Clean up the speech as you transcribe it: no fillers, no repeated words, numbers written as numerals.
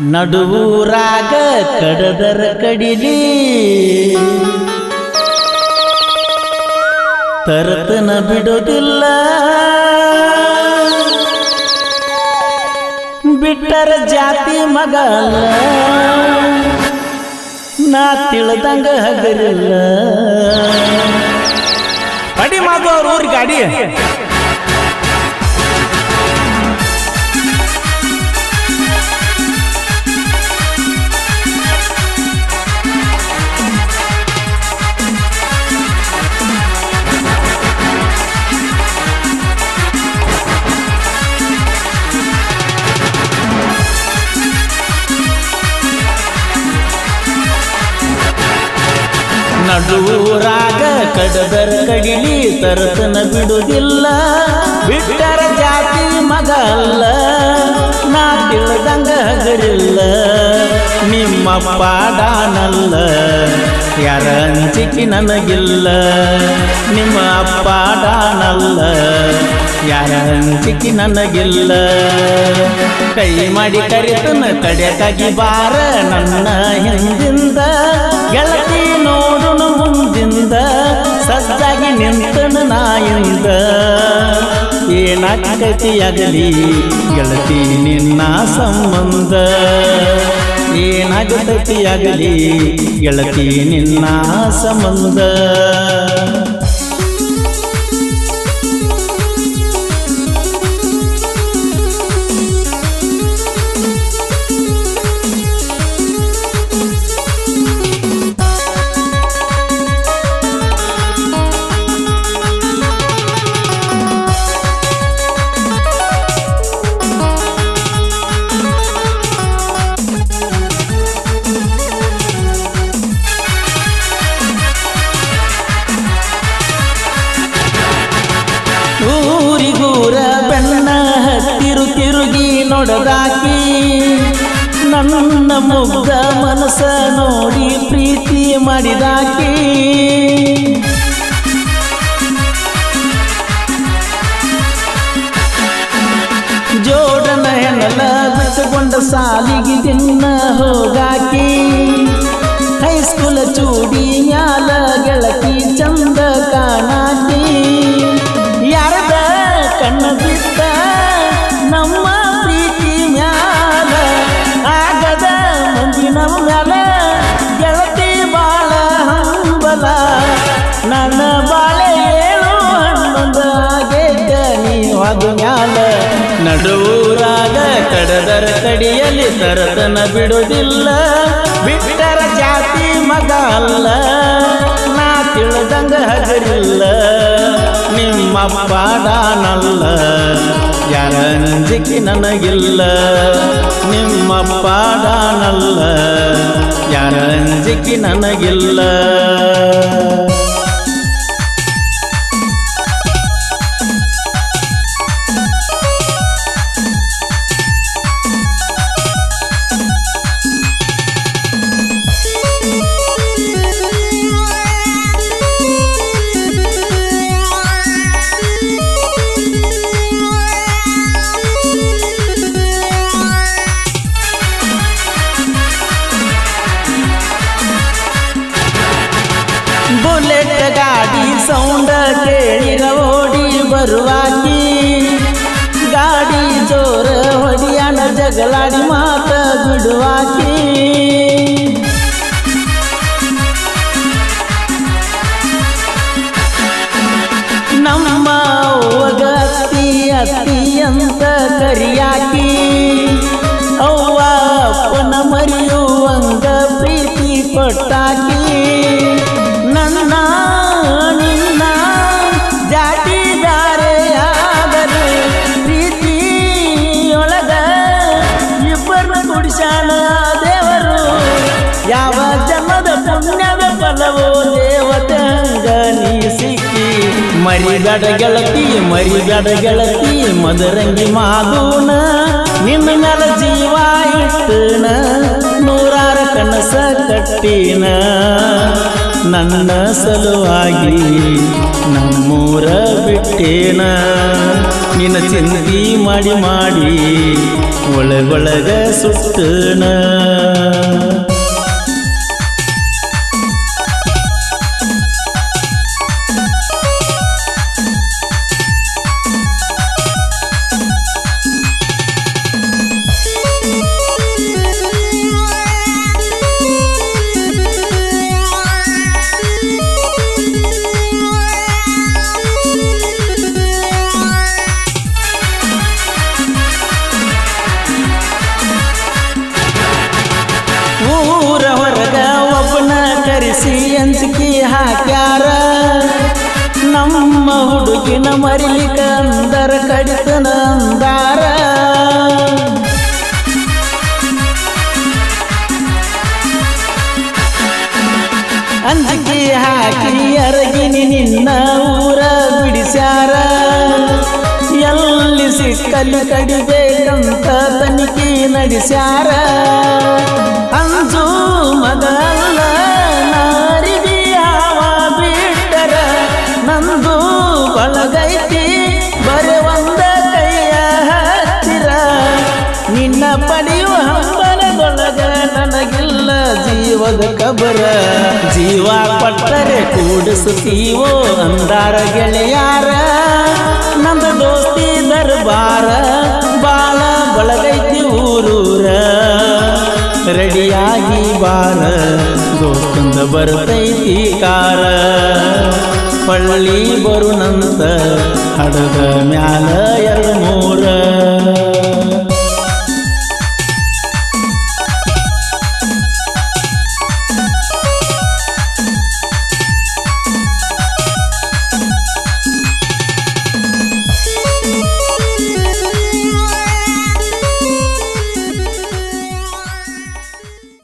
ನಡುವೂರಾಗ ಕಡದರ ಕಡಿಲಿ ತರತನ ಬಿಡೋದಿಲ್ಲ ಬಿಟ್ಟರ ಜಾತಿ ಮಗಲ್ಲ ನಾ ತಿಳಿದಂಗ ಹಗರಿಲ್ಲ ಅಡಿ ಮಾತು ಅವ್ರ ಊರ್ ಗಾಡಿ ನಡುವೂರಾಗ ಕಡದರ ಕಡಿಲಿ ತರತನ ಬಿಡುವುದಿಲ್ಲ ಬಿಟ್ಟರ ಜಾತಿ ಮಗ ಅಲ್ಲ ನಾ ತಿಳಿದಂಗ ಹಗರಿಲ್ಲ ನಿಮ್ಮ ಪಾಡಾನಲ್ಲ ಯಾರ ಅಂಜಿಕೆ ನನಗಿಲ್ಲ ನಿಮ್ಮ ಪಾಡಾನಲ್ಲ ಯಾರ ಅಂಜಿಕೆ ನನಗಿಲ್ಲ ಕೈ ಮಾಡಿ ಕರಿತನ ತಡೆಯಕ್ಕಾಗಿ ಬಾರ ನನ್ನ ಹಿಂದಿಂದ ಗೆಳತಿ ನೋಡುನು ಮುಂದಿಂದ ಸಜ್ಜಾಗಿ ನಿಂತನು ನಾಯಿಂದ ಏನಾಗತಿಯಾಗಲಿ ಗೆಳತಿ ನಿನ್ನ ಸಂಬಂಧ ಏನಾಗತಿಯಾಗಲಿ ಗೆಳತಿ ನಿನ್ನ ಸಂಬಂಧ ಊರಿಗೂರ ಬೆನ್ನ ಹತ್ತಿರು ತಿರುಗಿ ನೋಡದಾಕಿ ನನ್ನ ಮುಗ್ಧ ಮನಸ್ಸ ನೋಡಿ ಪ್ರೀತಿ ಮಾಡಿದಾಕಿ ಜೋಡನ ಹೆಣಲ ಬಿಟ್ಟುಕೊಂಡ ಸಾಲಿಗೆ ದಿನ ಹೋಗಾಕಿ ಹೈಸ್ಕೂಲ್ ಚೂಡಿ ಮ್ಯಾಲ ಗೆಳತಿ ಚಂದ ಕಾಣಾಕಿ ಯಾರದ ಕಣ್ಣ ಬಿಟ್ಟ ನಮ್ಮ ಪ್ರೀತಿ ಮ್ಯಾಲ ಆಗದ ಮುಂದಿನ ಮ್ಯಾಲ ಗೆಳತಿ ಬಾಳ ಹಂಬಲ ನನ್ನ ಬಾಳೆ ಏಳು ಹನ್ನೊಂದು ಆಗೇತ ನೀವಾದ ಮ್ಯಾಲ ನಡುವೂರಾಗ ಕಡದರ ಕಡಿಯಲ್ಲಿ ತರತನ ಬಿಡುವುದಿಲ್ಲ ಬಿಟ್ಟರ ಜಾತಿ ಮಗ ಅಲ್ಲ ನಾ ತಿಳಿದಂಗ ಹಗರಿಲ್ಲ ನಿಮ್ಮ ಪಾಡಾನಲ್ಲ ಯಾರ ಅಂಜಿಕೆ ನನಗಿಲ್ಲ ನಿಮ್ಮ ಪಾಡಾನಲ್ಲ ಯಾರ ಅಂಜಿಕೆ ನನಗಿಲ್ಲ ಬುಲೆಟ್ ಗಾಡಿ ಸೌಂಡ ಕೇಳಿರ ಓಡಿ ಬರುವಾಕಿ ಗಾಡಿ ಜೋರ ಹೊಡಿಯಾನ ಜಗಳಾಡಿ ಮಾತ ಬಿಡುವಾಕಿ ನಮ್ಮ ಅವ್ವಗ ಅತ್ತಿ ಅತ್ತಿ ಅಂತ ಕರಿಯಾಕಿ ಅವ್ವ ಅಪ್ಪನ ಮರೆಯುವಂಗ ಪ್ರೀತಿ ಕೊಟ್ಟಾಕಿ ನನ್ನ ನಿನ್ನ ಜಾತಿ ಬ್ಯಾರೆಯಾಗಲು ಪ್ರೀತಿಯೊಳಗ ಇಬ್ಬರನ್ನ ಕುಡಿಸ್ಯಾನ ದೇವರು ಯಾವ ಜನ್ಮದ ಪುಣ್ಯದ ಫಲವೋ ದೇವತೆ ಹಂಗ ನೀ ಸಿಕ್ಕಿ ಮರಿಗಡ ಗೆಳತಿ ಮದರಂಗಿ ಮಾದೂನ ನಿನ್ನ ಮ್ಯಾಲ ಜೀವ ಇಟ್ಟನ ನೂರಾರ ಕನಸ ಕಟ್ಟಿನ ನನ್ನ ಸಲುವಾಗಿ ನಮ್ಮೂರ ಬಿಟ್ಟೇನ ನಿನ್ನ ಚಿಂತಿ ಮಾಡಿ ಮಾಡಿ ಒಳಗೊಳಗ ಸುಟ್ಟಣ ಊರ ಹೊರಗ ಒಬ್ಬನ ಕರೆಸಿ ಅಂಜಿಕೆ ಹಾಕ್ಯಾರ ನಮ್ಮ ಹುಡುಗಿನ ಮರಿಲಿಕ ಅಂದರ ಕಡಿತನ ಅಂದಾರ ಅಂಜಿಕೆ ಹಾಕಿ ಅರಗಿನಿ ನಿನ್ನ ಊರ ಬಿಡಿಸ್ಯಾರ ಎಲ್ಲಿ ಸಿಕ್ಕಲ್ಲಿ ಕಡಿಬೇಕಂತ ತನಿಖೆ ನಡೆಸ್ಯಾರ ಅಂಜು ಮಗಲ್ಲ ನಾರಿಗಿ ಯಾವ ಬಿಟ್ಟರ ನಂದು ಬಳಗೈತಿ ಬರೆ ಒಂದ ಕೈಯ ಹತ್ತಿರ ನಿನ್ನ ಪಡೆಯುವ ಹಂಬಲದೊಳಗ ನನಗಿಲ್ಲ ಜೀವದ ಕಬರ ಜೀವ ಕೊಟ್ಟರೆ ಕೂಡಿಸುತ್ತೀವೋ ಅಂದಾರ ಗೆಳೆಯಾರ ನಂದ ದೋಸ್ತಿ ದರ್ಬಾರ ಬಾಳ ಬಳಗೈತಿ ಊರೂರ ರೆಡಿಯಾಗಿ ಬಾರ ದೋಸ್ತಂದ ಬರ್ತೈತಿ ಕಾರ ಪಳ್ಳಿ ಬರುನಂತ ಹಡದ ಮ್ಯಾಲ 2-3